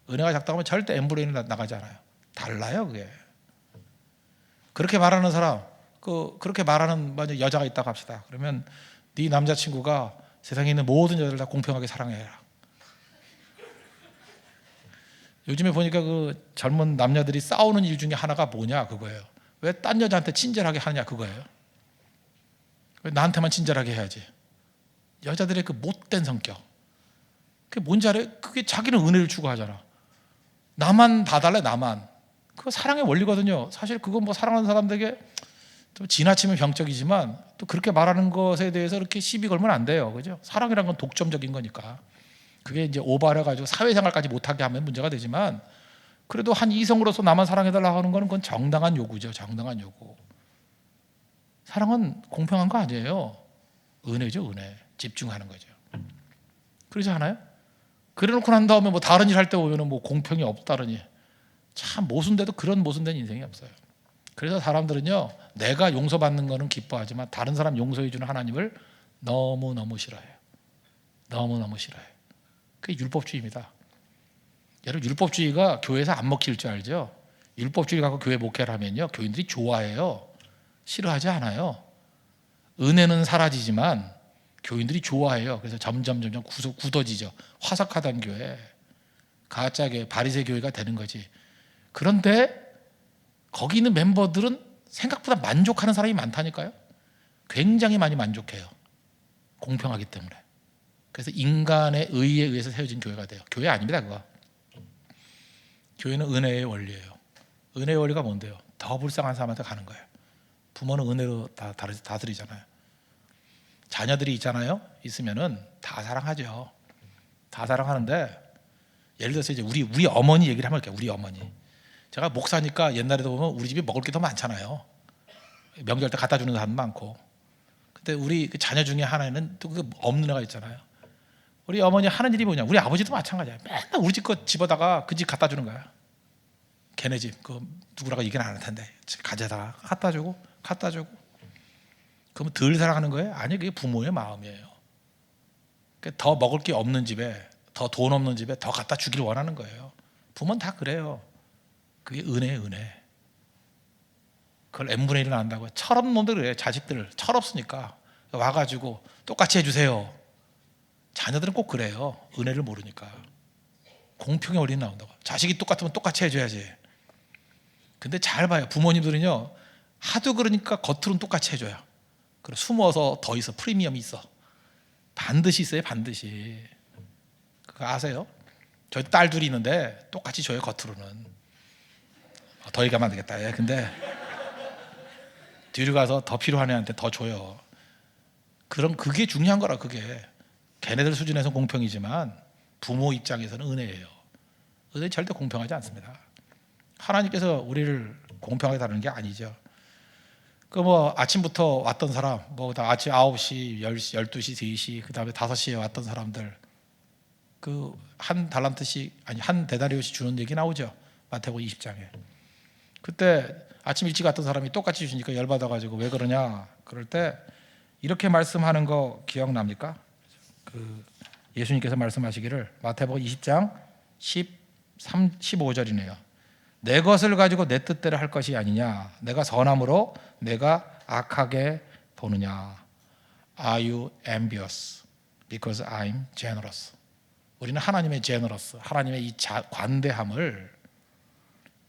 [SPEAKER 1] 은혜가 작동하면 절대 n분의 1로 나가지 않아요. 달라요. 그게. 그렇게 말하는 사람, 그렇게 말하는 만약 여자가 있다고 합시다. 그러면 네 남자친구가 세상에 있는 모든 여자를 다 공평하게 사랑해라. 요즘에 보니까 그 젊은 남녀들이 싸우는 일 중에 하나가 뭐냐 그거예요. 왜 딴 여자한테 친절하게 하느냐 그거예요. 왜 나한테만 친절하게 해야지. 여자들의 그 못된 성격. 그게 뭔지 알아요? 그게 자기는 은혜를 추구하잖아. 나만 봐달래 나만. 그거 사랑의 원리거든요. 사실 그거 뭐 사랑하는 사람들에게 좀 지나치면 병적이지만 또 그렇게 말하는 것에 대해서 이렇게 시비 걸면 안 돼요. 그죠? 사랑이란 건 독점적인 거니까. 그게 이제 오버해가지고 사회생활까지 못하게 하면 문제가 되지만 그래도 한 이성으로서 나만 사랑해달라고 하는 거는 그건 정당한 요구죠. 정당한 요구. 사랑은 공평한 거 아니에요. 은혜죠. 은혜. 집중하는 거죠. 그러지 않아요? 그래놓고 난 다음에 뭐 다른 일 할 때 보면은 뭐 공평이 없다더니 참 모순돼도 그런 모순된 인생이 없어요. 그래서 사람들은요 내가 용서받는 거는 기뻐하지만 다른 사람 용서해 주는 하나님을 너무너무 싫어해요. 너무너무 싫어해요. 그게 율법주의입니다. 여러분 율법주의가 교회에서 안 먹힐 줄 알죠? 율법주의 갖고 교회 목회를 하면요 교인들이 좋아해요. 싫어하지 않아요. 은혜는 사라지지만 교인들이 좋아해요. 그래서 점점 굳어지죠. 화석하던 교회, 가짜교회, 바리새 교회가 되는 거지. 그런데 거기 있는 멤버들은 생각보다 만족하는 사람이 많다니까요. 굉장히 많이 만족해요. 공평하기 때문에. 그래서 인간의 의에 의해서 세워진 교회가 돼요. 교회 아닙니다 그거. 교회는 은혜의 원리예요. 은혜의 원리가 뭔데요? 더 불쌍한 사람한테 가는 거예요. 부모는 은혜로 다 드리잖아요. 자녀들이 있잖아요. 있으면은 다 사랑하죠. 다 사랑하는데 예를 들어서 이제 우리 어머니 얘기를 한번 할게요. 우리 어머니. 제가 목사니까 옛날에도 보면 우리 집에 먹을 게 더 많잖아요. 명절 때 갖다 주는 사람 많고. 근데 우리 그 자녀 중에 하나는 또 그 없는 애가 있잖아요. 우리 어머니 하는 일이 뭐냐? 우리 아버지도 마찬가지야. 맨날 우리 집 거 집어다가 그 집 갖다 주는 거야. 걔네 집 그 누구라고 얘기는 안 할 텐데 가져다가 갖다 주고. 그러면 덜 사랑하는 거예요? 아니 그게 부모의 마음이에요. 그러니까 더 먹을 게 없는 집에 더 돈 없는 집에 더 갖다 주길 원하는 거예요. 부모는 다 그래요. 그게 은혜예요. 은혜. 그걸 n분의 1을 안다고. 철없는 놈들 그래요. 자식들 철없으니까 와가지고 똑같이 해주세요. 자녀들은 꼭 그래요. 은혜를 모르니까. 공평의 원리 나온다고. 자식이 똑같으면 똑같이 해줘야지. 근데 잘 봐요. 부모님들은요 하도 그러니까 겉으로는 똑같이 해줘요. 그리고 숨어서 더 있어. 프리미엄이 있어. 반드시 있어요. 반드시. 그거 아세요? 저희 딸 둘이 있는데 똑같이 줘요. 겉으로는. 더 얘기하면 안 되겠다. 예, 근데 뒤로 가서 더 필요한 애한테 더 줘요. 그럼 그게 중요한 거라. 그게 걔네들 수준에서 공평이지만 부모 입장에서는 은혜예요. 은혜 절대 공평하지 않습니다. 하나님께서 우리를 공평하게 다루는 게 아니죠. 그 뭐 아침부터 왔던 사람, 뭐 아침 9시, 10시, 12시, 3시, 그다음에 5시에 왔던 사람들 그 한 달란트씩 아니 한 데나리오씩 주는 얘기 나오죠. 마태복음 20장에. 그때 아침 일찍 왔던 사람이 똑같이 주니까 열받아 가지고 왜 그러냐? 그럴 때 이렇게 말씀하는 거 기억납니까? 그 예수님께서 말씀하시기를 마태복음 20장 15절이네요. 내 것을 가지고 내 뜻대로 할 것이 아니냐? 내가 선함으로 내가 악하게 보느냐? Are you envious? Because I'm generous. 우리는 하나님의 generous, 하나님의 이 관대함을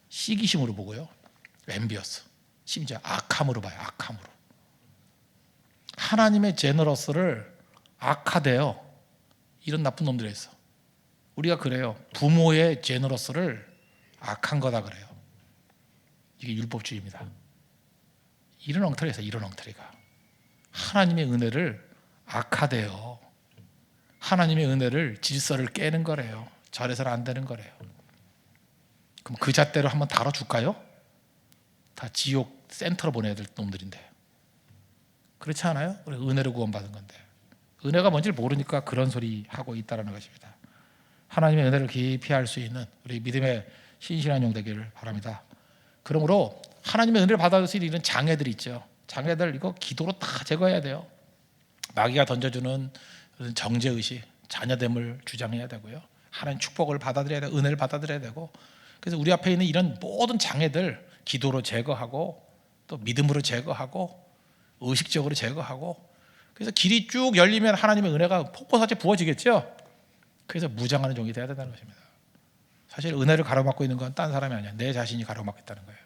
[SPEAKER 1] 시기심으로 보고요. envious, 심지어 악함으로 봐요. 악함으로. 하나님의 generous를 악하대요. 이런 나쁜 놈들이 있어. 우리가 그래요. 부모의 generous를 악한 거다 그래요. 이게 율법주의입니다. 이런 엉터리가 있어요. 이런 엉터리가. 하나님의 은혜를 악하대요. 하나님의 은혜를 질서를 깨는 거래요. 저래서는 안 되는 거래요. 그럼 그 잣대로 한번 다뤄줄까요? 다 지옥 센터로 보내야 될 놈들인데. 그렇지 않아요? 우리 은혜로 구원받은 건데 은혜가 뭔지를 모르니까 그런 소리 하고 있다는 것입니다. 하나님의 은혜를 깊이 알 수 있는 우리 믿음의 신실한 용 되기를 바랍니다. 그러므로 하나님의 은혜를 받아들 수 있는 장애들이 있죠. 장애들 이거 기도로 다 제거해야 돼요. 마귀가 던져주는 정죄의식, 자녀됨을 주장해야 되고요. 하나님 축복을 받아들여야 되고 은혜를 받아들여야 되고, 그래서 우리 앞에 있는 이런 모든 장애들 기도로 제거하고 또 믿음으로 제거하고 의식적으로 제거하고, 그래서 길이 쭉 열리면 하나님의 은혜가 폭포같이 부어지겠죠. 그래서 무장하는 종이 되어야 된다는 것입니다. 사실 은혜를 가로막고 있는 건 딴 사람이 아니야. 내 자신이 가로막고 있다는 거예요.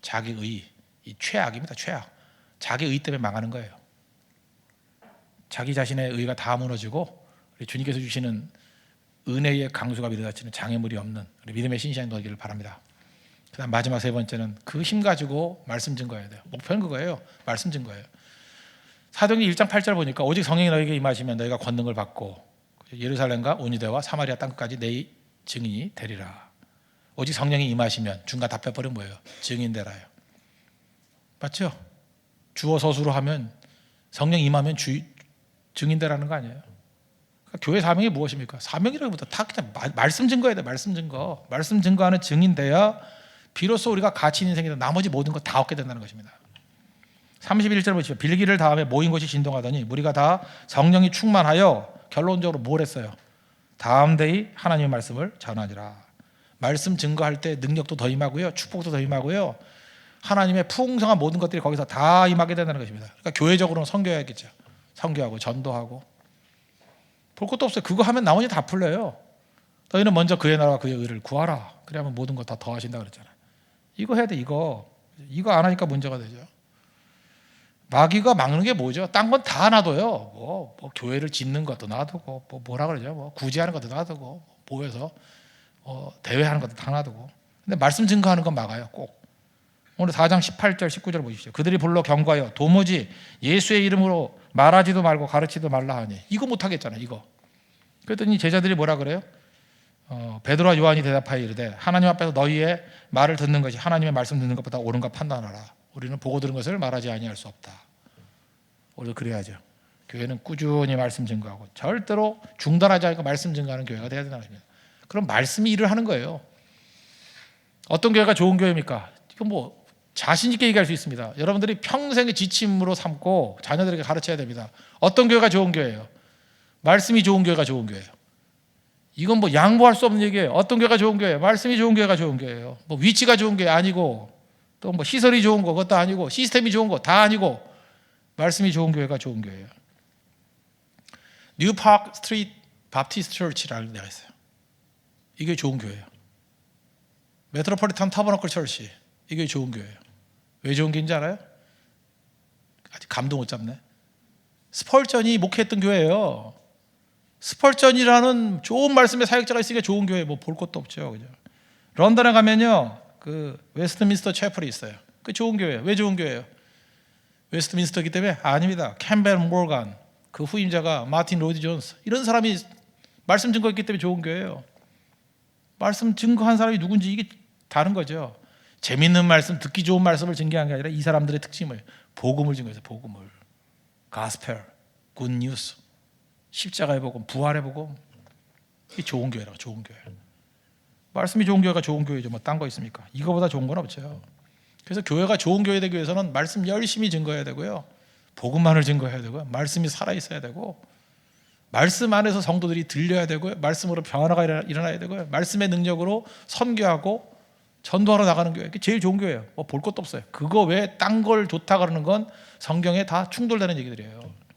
[SPEAKER 1] 자기의, 이 최악입니다. 최악. 자기의 때문에 망하는 거예요. 자기 자신의 의가 다 무너지고 우리 주님께서 주시는 은혜의 강수가 밀어닥치는 장애물이 없는 우리 믿음의 신실한 되기를 바랍니다. 그 다음 마지막 세 번째는 그 힘 가지고 말씀 증거해야 돼요. 목표는 그거예요. 말씀 증거예요. 사도행전 1장 8절 보니까 오직 성령이 너에게 임하시면 너희가 권능을 받고 예루살렘과 온 유대와 사마리아 땅끝까지 내 증인이 되리라. 오직 성령이 임하시면 중간 답변벌은 뭐예요? 증인 되라요. 맞죠? 주어 서술로 하면 성령 임하면 증인 되라는 거 아니에요? 그러니까 교회 사명이 무엇입니까? 사명이라기보다 다 그냥 말씀 증거해야 돼. 말씀 증거. 말씀 증거하는 증인 돼야 비로소 우리가 가치 있는 인생이다. 나머지 모든 거 다 얻게 된다는 것입니다. 31절 보시죠. 빌기를 다음에 모인 곳이 진동하더니 무리가 다 성령이 충만하여 결론적으로 뭘 했어요? 다음 데이 하나님의 말씀을 전하니라. 말씀 증거할 때 능력도 더 임하고요, 축복도 더 임하고요, 하나님의 풍성한 모든 것들이 거기서 다 임하게 된다는 것입니다. 그러니까 교회적으로는 선교해야겠죠. 선교하고 전도하고 볼 것도 없어요. 그거 하면 나머지 다 풀려요. 너희는 먼저 그의 나라와 그의 의를 구하라. 그래야만 모든 것 다 더하신다 그랬잖아요. 이거 해야 돼. 이거 안 하니까 문제가 되죠. 마귀가 막는 게 뭐죠? 딴 건 다 놔둬요. 뭐 교회를 짓는 것도 놔두고, 뭐라 그러죠? 구제하는 것도 놔두고, 모여서 대회하는 것도 다 놔두고. 근데 말씀 증거하는 건 막아요. 꼭. 오늘 4장 18절 19절 보십시오. 그들이 불러 경고하여 도무지 예수의 이름으로 말하지도 말고 가르치도 말라 하니. 이거 못 하겠잖아요. 이거. 그랬더니 제자들이 뭐라 그래요? 베드로와 요한이 대답하여 이르되 하나님 앞에서 너희의 말을 듣는 것이 하나님의 말씀 듣는 것보다 옳은가 판단하라. 우리는 보고 들은 것을 말하지 아니할 수 없다. 우리도 그래야죠. 교회는 꾸준히 말씀 증거하고 절대로 중단하지 않고 말씀 증거하는 교회가 되어야 된다는 것입니다. 그럼 말씀이 일을 하는 거예요. 어떤 교회가 좋은 교회입니까? 이건 자신 있게 얘기할 수 있습니다. 여러분들이 평생의 지침으로 삼고 자녀들에게 가르쳐야 됩니다. 어떤 교회가 좋은 교회예요? 말씀이 좋은 교회가 좋은 교회예요. 이건 양보할 수 없는 얘기예요. 어떤 교회가 좋은 교회예요? 말씀이 좋은 교회가 좋은 교회예요. 위치가 좋은 교회 아니고, 또 시설이 좋은 거 그것도 아니고, 시스템이 좋은 거 다 아니고, 말씀이 좋은 교회가 좋은 교회예요. 뉴파크 스트리트 바프티스트 처치라는 데가 있어요. 이게 좋은 교회예요. 메트로폴리탄 타버너클 처치, 이게 좋은 교회예요. 왜 좋은 교회인지 알아요? 아직 감도 못 잡네. 스펄전이 목회했던 교회예요. 스펄전이라는 좋은 말씀의 사역자가 있으니까 좋은 교회 볼 것도 없죠. 그죠? 런던에 가면요, 그 웨스트민스터 채플이 있어요. 그 좋은 교회예요. 왜 좋은 교회예요? 웨스트민스터이기 때문에? 아닙니다. 캠벨 모건, 그 후임자가 마틴 로이드 존스, 이런 사람이 말씀 증거했기 때문에 좋은 교회예요. 말씀 증거한 사람이 누군지 이게 다른 거죠. 재밌는 말씀, 듣기 좋은 말씀을 증거한 게 아니라 이 사람들의 특징을 복음을 증거해서 복음을, 가스펠, 굿뉴스, 십자가의 복음, 부활의 복음, 이게 좋은 교회라고. 좋은 교회. 말씀이 좋은 교회가 좋은 교회죠. 딴 거 있습니까? 이거보다 좋은 건 없죠. 그래서 교회가 좋은 교회 되기 위해서는 말씀 열심히 증거해야 되고요, 복음만을 증거해야 되고요, 말씀이 살아있어야 되고, 말씀 안에서 성도들이 들려야 되고요, 말씀으로 변화가 일어나야 되고요, 말씀의 능력으로 선교하고 전도하러 나가는 교회, 그게 제일 좋은 교회예요. 볼 것도 없어요. 그거 외에 딴 걸 좋다 그러는 건 성경에 다 충돌되는 얘기들이에요.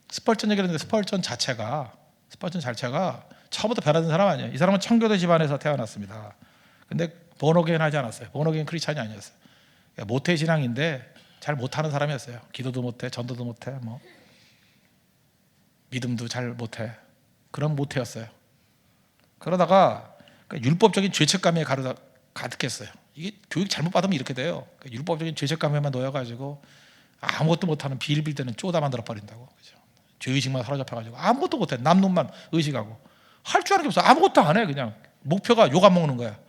[SPEAKER 1] 스펄전 얘기하는데 스펄전 자체가 처음부터 변화된 사람 아니에요. 이 사람은 청교도 집안에서 태어났습니다. 근데 본어게인 하지 않았어요. 본어게인 크리스찬이 아니었어요. 모태 신앙인데 잘 못하는 사람이었어요. 기도도 못해, 전도도 못해, 믿음도 잘 못해. 그런 모태였어요. 그러다가 율법적인 죄책감에 가득했어요. 이게 교육 잘못 받으면 이렇게 돼요. 율법적인 죄책감에만 놓여가지고 아무것도 못하는 빌빌대는 쪼다 만들어 버린다고. 그죠? 죄의식만 사로잡혀가지고 아무것도 못해. 남 놈만 의식하고 할 줄 아는 게 없어. 아무것도 안 해. 그냥 목표가 욕 안 먹는 거야.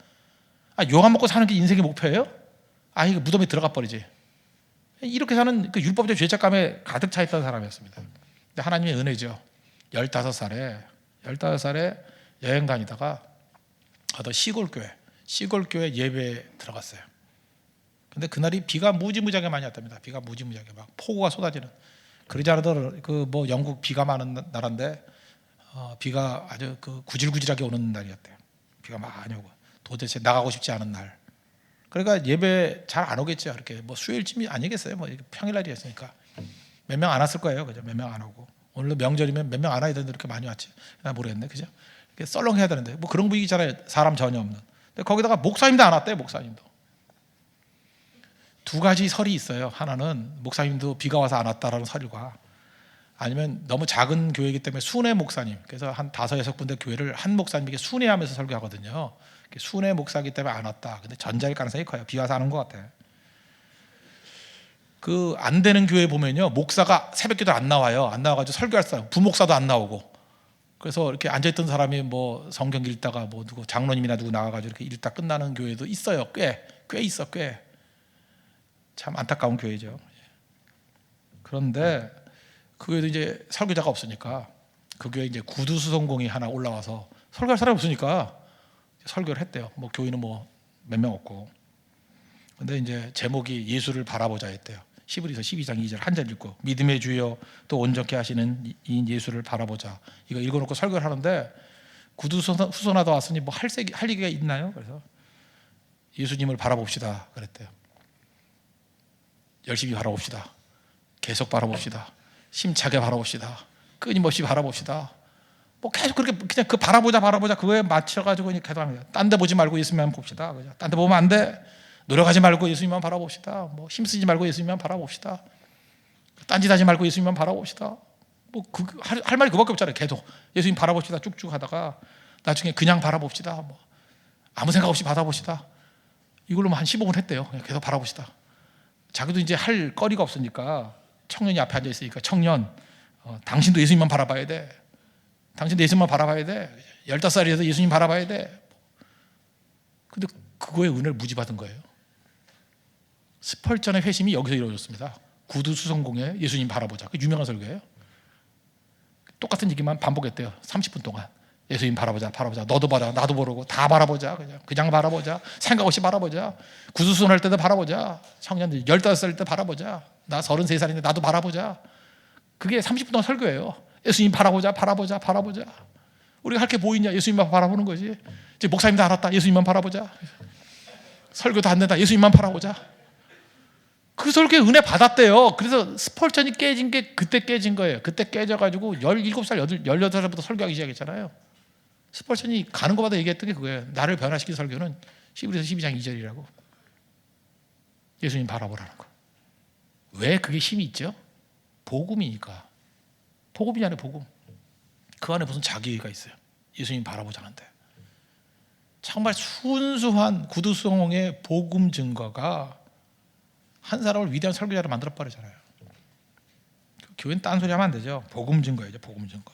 [SPEAKER 1] 욕 안 먹고 사는 게 인생의 목표예요? 이거 무덤에 들어가 버리지. 이렇게 사는 그 율법적 죄책감에 가득 차 있던 사람이었습니다. 근데 하나님의 은혜죠. 15살에 여행 다니다가 어떤 시골교회 예배에 들어갔어요. 근데 그날이 비가 무지무지하게 많이 왔답니다. 비가 무지무지하게 막 폭우가 쏟아지는. 그러지 않아도 그 뭐 영국 비가 많은 나라인데 비가 아주 그 구질구질하게 오는 날이었대요. 비가 많이 오고 도대체 나가고 싶지 않은 날. 그러니까 예배 잘 안 오겠죠. 이렇게 뭐 수요일쯤이 아니겠어요. 뭐 평일날이었으니까 몇 명 안 왔을 거예요. 그죠? 몇 명 안 오고 오늘도 명절이면 몇 명 안 와야 되는데 이렇게 많이 왔지. 나 모르겠네. 그죠? 썰렁해야 되는데 뭐 그런 분위기잖아요. 사람 전혀 없는. 근데 거기다가 목사님도 안 왔대요. 목사님도. 두 가지 설이 있어요. 하나는 목사님도 비가 와서 안 왔다라는 설과 아니면 너무 작은 교회이기 때문에 순회 목사님, 그래서 한 5-6군데 교회를 한 목사님에게 순회하면서 설교하거든요. 순회 목사이기 때문에 안 왔다. 근데 전자일 가능성이 커요. 비 와서 안 온 것 같아요. 그 안 되는 교회 보면요, 목사가 새벽기도 안 나와요. 안 나와가지고 설교할 사람, 부목사도 안 나오고. 그래서 이렇게 앉아있던 사람이 뭐 성경 읽다가 뭐 누구 장로님이나 누구 나와가지고 이렇게 읽다 끝나는 교회도 있어요. 꽤 있어. 참 안타까운 교회죠. 그런데 그 교회도 이제 설교자가 없으니까 그 교회에 이제 구두수송공이 하나 올라와서 설교할 사람이 없으니까 설교를 했대요. 뭐 교인은 뭐 몇 명 없고. 근데 이제 제목이 예수를 바라보자 했대요. 히브리서 12장 2절 한 절 읽고 믿음의 주여 또 온전케 하시는 이 예수를 바라보자. 이거 읽어놓고 설교를 하는데 구두수선하다 왔으니 뭐 할 얘기가 있나요? 그래서 예수님을 바라봅시다 그랬대요. 열심히 바라봅시다. 계속 바라봅시다. 힘차게 바라봅시다. 끊임없이 바라봅시다. 뭐 계속 그렇게 그냥 그 바라보자 그거에 맞춰가지고 계속 합니다. 딴 데 보지 말고 예수님만 봅시다. 딴 데 보면 안 돼. 노력하지 말고 예수님만 바라봅시다. 뭐 힘쓰지 말고 예수님만 바라봅시다. 딴짓하지 말고 예수님만 바라봅시다. 뭐 할 말이 그밖에 없잖아요. 계속 예수님 바라봅시다. 쭉쭉 하다가 나중에 그냥 바라봅시다. 뭐 아무 생각 없이 바라봅시다. 이걸로만 한 15분 했대요. 계속 바라봅시다. 자기도 이제 할 거리가 없으니까 청년이 앞에 앉아 있으니까 청년, 당신도 예수님만 바라봐야 돼. 당신도 예수님만 바라봐야 돼. 15살이라도 예수님 바라봐야 돼. 근데 그거에 은혜를 무지 받은 거예요. 스펄전의 회심이 여기서 이루어졌습니다. 구두수성공에 예수님 바라보자. 그 유명한 설교예요. 똑같은 얘기만 반복했대요. 30분 동안. 예수님 바라보자. 너도 봐라. 나도 모르고 다 바라보자. 그냥 바라보자. 생각 없이 바라보자. 구두수선 할 때도 바라보자. 청년들 15살 때 바라보자. 나 33살인데 나도 바라보자. 그게 30분 동안 설교예요. 예수님 바라보자. 우리가 할 게 뭐 있냐? 예수님만 바라보는 거지. 이제 목사님도 알았다. 예수님만 바라보자. 설교도 안 된다. 예수님만 바라보자. 그 설교에 은혜 받았대요. 그래서 스펄전이 깨진 게 그때 깨진 거예요. 그때 깨져가지고 17살, 18살부터 설교하기 시작했잖아요. 스펄전이 가는 것마다 얘기했던 게 그거예요. 나를 변화시킨 설교는 히브리서 12장 2절이라고. 예수님 바라보라는 거. 왜 그게 힘이 있죠? 복음이니까. 복음이잖아요. 복음. 그 안에 무슨 자기가 있어요. 예수님 바라보자는데. 정말 순수한 구두성공의 복음 증거가 한 사람을 위대한 설교자로 만들어버리잖아요. 교회는 딴소리 하면 안 되죠. 복음 증거예요. 복음 증거.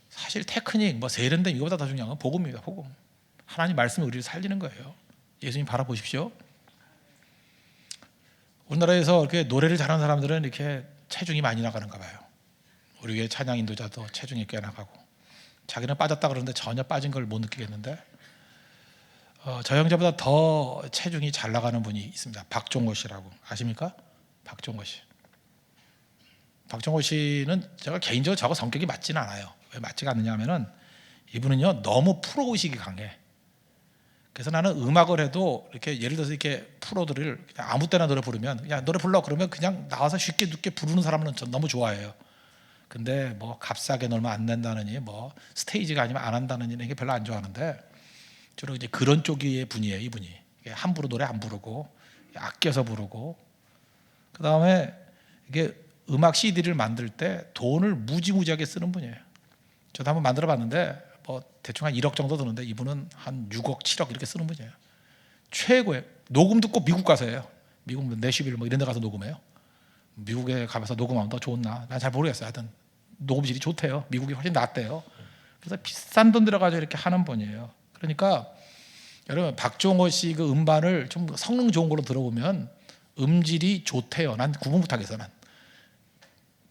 [SPEAKER 1] 사실 테크닉, 뭐 세련된 이거보다 더 중요한 건 복음입니다. 복음. 하나님 말씀이 우리를 살리는 거예요. 예수님 바라보십시오. 우리나라에서 이렇게 노래를 잘하는 사람들은 이렇게 체중이 많이 나가는가 봐요. 우리 교회 찬양 인도자도 체중이 꽤 나가고 자기는 빠졌다 그러는데 전혀 빠진 걸 못 느끼겠는데 저 형제보다 더 체중이 잘 나가는 분이 있습니다. 박종호 씨라고 아십니까? 박종호 씨. 박종호 씨는 제가 개인적으로 저하고 성격이 맞지는 않아요. 왜 맞지가 않느냐 하면은 이분은요 너무 프로의식이 강해. 그래서 나는 음악을 해도 이렇게 예를 들어서 이렇게 프로들을 그냥 아무 때나 노래 부르면 그냥 노래 불러 그러면 그냥 나와서 쉽게 늦게 부르는 사람은 전 너무 좋아해요. 근데 뭐 값싸게 놀면 안 된다느니 뭐 스테이지가 아니면 안 한다느니 이게 별로 안 좋아하는데 주로 이제 그런 쪽의 분이에요. 이분이 함부로 노래 안 부르고 아껴서 부르고 그 다음에 이게 음악 CD를 만들 때 돈을 무지무지하게 쓰는 분이에요. 저도 한번 만들어봤는데 뭐 대충 한 1억 정도 드는데 이분은 한 6억, 7억 이렇게 쓰는 분이에요. 최고의 녹음도 꼭 미국 가서 해요. 미국 내슈빌 뭐 이런 데 가서 녹음해요. 미국에 가면서 녹음하면 더 좋나? 난 잘 모르겠어요. 하여튼 녹음실이 좋대요. 미국이 훨씬 낫대요. 그래서 비싼 돈 들어가지고 이렇게 하는 분이에요. 그러니까 여러분 박종호 씨 그 음반을 좀 성능 좋은 걸로 들어보면 음질이 좋대요. 난 구분 못하겠어. 난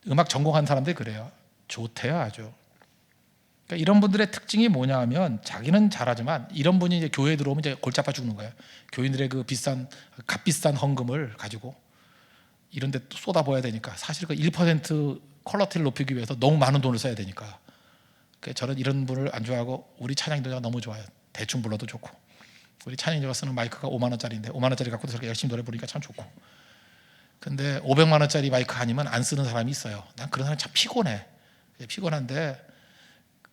[SPEAKER 1] 음악 전공한 사람들이 그래요. 좋대요, 아주. 그러니까 이런 분들의 특징이 뭐냐 하면 자기는 잘하지만 이런 분이 이제 교회에 들어오면 이제 골치 아파 죽는 거예요. 교인들의 그 값비싼 헌금을 가지고 이런 데 또 쏟아부어야 되니까 사실 그 1% 퀄리티를 높이기 위해서 너무 많은 돈을 써야 되니까. 그래서 저는 이런 분을 안 좋아하고 우리 찬양인도가 너무 좋아요. 대충 불러도 좋고 우리 찬양인도가 쓰는 마이크가 5만 원짜리인데 5만 원짜리 갖고도 저렇게 열심히 노래 부르니까 참 좋고. 근데 500만 원짜리 마이크 아니면 안 쓰는 사람이 있어요. 난 그런 사람이 참 피곤해. 피곤한데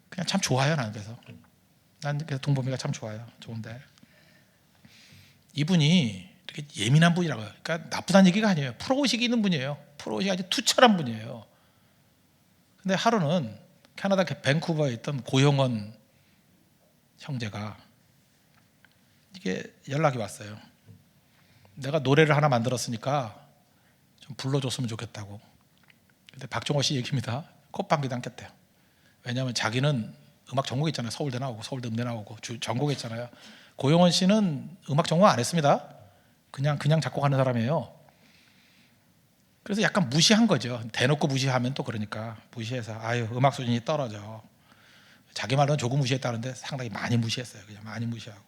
[SPEAKER 1] 그냥 참 좋아요. 난 그래서 동범이가 참 좋아요. 좋은데 이분이 되게 예민한 분이라고요. 그러니까 나쁘다는 얘기가 아니에요. 프로의식이 있는 분이에요. 프로의식이 아주 투철한 분이에요. 근데 하루는 캐나다 밴쿠버에 있던 고용원 형제가 이게 연락이 왔어요. 내가 노래를 하나 만들었으니까 좀 불러줬으면 좋겠다고. 근데 박종호 씨 얘기입니다. 콧방귀도 안 꼈대요. 왜냐하면 자기는 음악 전공했잖아요. 서울대 나오고 서울대 음대 나오고 전공했잖아요. 고용원 씨는 음악 전공 안 했습니다. 그냥 작곡하는 사람이에요. 그래서 약간 무시한 거죠. 대놓고 무시하면 또 그러니까 무시해서 아유 음악 수준이 떨어져. 자기 말로는 조금 무시했다는데 상당히 많이 무시했어요. 그냥 많이 무시하고.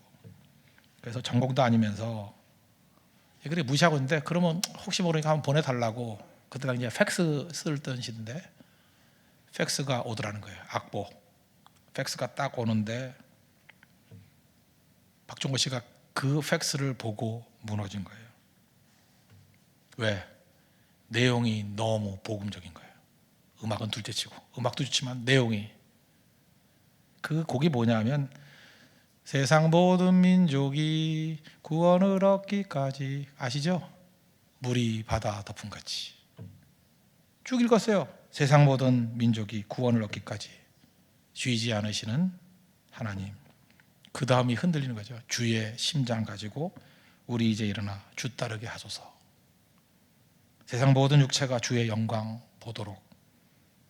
[SPEAKER 1] 그래서 전공도 아니면서 그래 무시하고 있는데 그러면 혹시 모르니까 한번 보내달라고 그때 당시에 팩스 쓰던 시대인데 팩스가 오더라는 거예요. 악보 팩스가 딱 오는데 박종호 씨가 그 팩스를 보고 무너진 거예요. 왜? 내용이 너무 복음적인 거예요. 음악은 둘째치고 음악도 좋지만 내용이 그 곡이 뭐냐면 세상 모든 민족이 구원을 얻기까지 아시죠? 물이 바다 덮음같이 쭉 읽었어요. 세상 모든 민족이 구원을 얻기까지 쉬지 않으시는 하나님. 그 다음이 흔들리는 거죠. 주의 심장 가지고 우리 이제 일어나 주 따르게 하소서. 세상 모든 육체가 주의 영광 보도록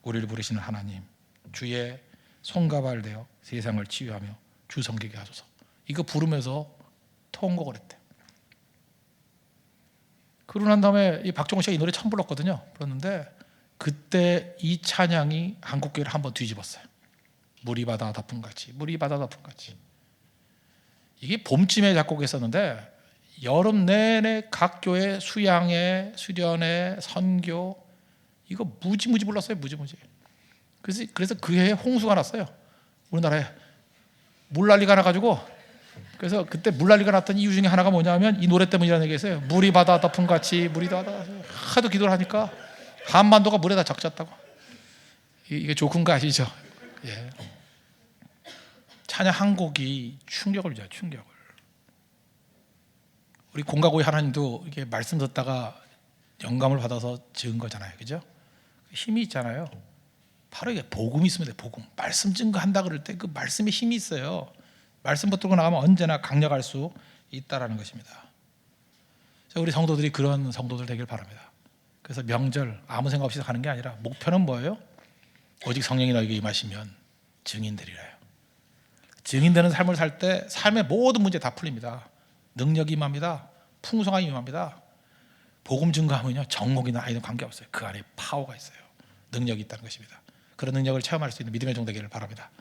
[SPEAKER 1] 우리를 부르시는 하나님, 주의 손가발 되어 세상을 치유하며 주 섬기게 하소서. 이거 부르면서 통곡을 했대요. 그러고 난 다음에 이 박종호 씨가 이 노래 처음 불렀거든요. 불렀는데 그때 이 찬양이 한국교회를 한번 뒤집었어요. 물이 바다 덮음같이, 물이 바다 덮음같이. 이게 봄쯤에 작곡했었는데 여름 내내 각 교회 수양회, 수련회, 선교 이거 무지무지 불렀어요. 무지무지. 그래서 그 해에 홍수가 났어요. 우리나라에 물난리가 나가지고. 그래서 그때 물난리가 났던 이유 중에 하나가 뭐냐면 이 노래 때문이라는 얘기였어요. 물이 바다 덮음같이 물이 바다. 하도 기도를 하니까 한반도가 물에 다 적셨다고. 이게 좋은 거 아시죠? 예. 찬양 한 곡이 충격을 줘요. 충격을. 우리 공가고의 하나님도 이게 말씀 듣다가 영감을 받아서 지은 거잖아요. 그죠? 힘이 있잖아요. 바로 이게 복음이 있으면 돼. 복음. 말씀 증거한다 그럴 때 그 말씀에 힘이 있어요. 말씀 붙들고 나가면 언제나 강력할 수 있다라는 것입니다. 우리 성도들이 그런 성도들 되길 바랍니다. 그래서 명절 아무 생각 없이 가는 게 아니라 목표는 뭐예요? 오직 성령이 너에게 임하시면 증인되리라요. 증인되는 삶을 살 때 삶의 모든 문제 다 풀립니다. 능력이 임합니다. 풍성함이 임합니다. 복음 증거하면요 전공이나 아이는 관계없어요. 그 안에 파워가 있어요. 능력이 있다는 것입니다. 그런 능력을 체험할 수 있는 믿음의 종 되기를 바랍니다.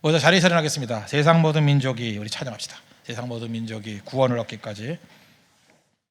[SPEAKER 1] 먼저 자리에 서련하겠습니다. 세상 모든 민족이 우리 찬양합시다. 세상 모든 민족이 구원을 얻기까지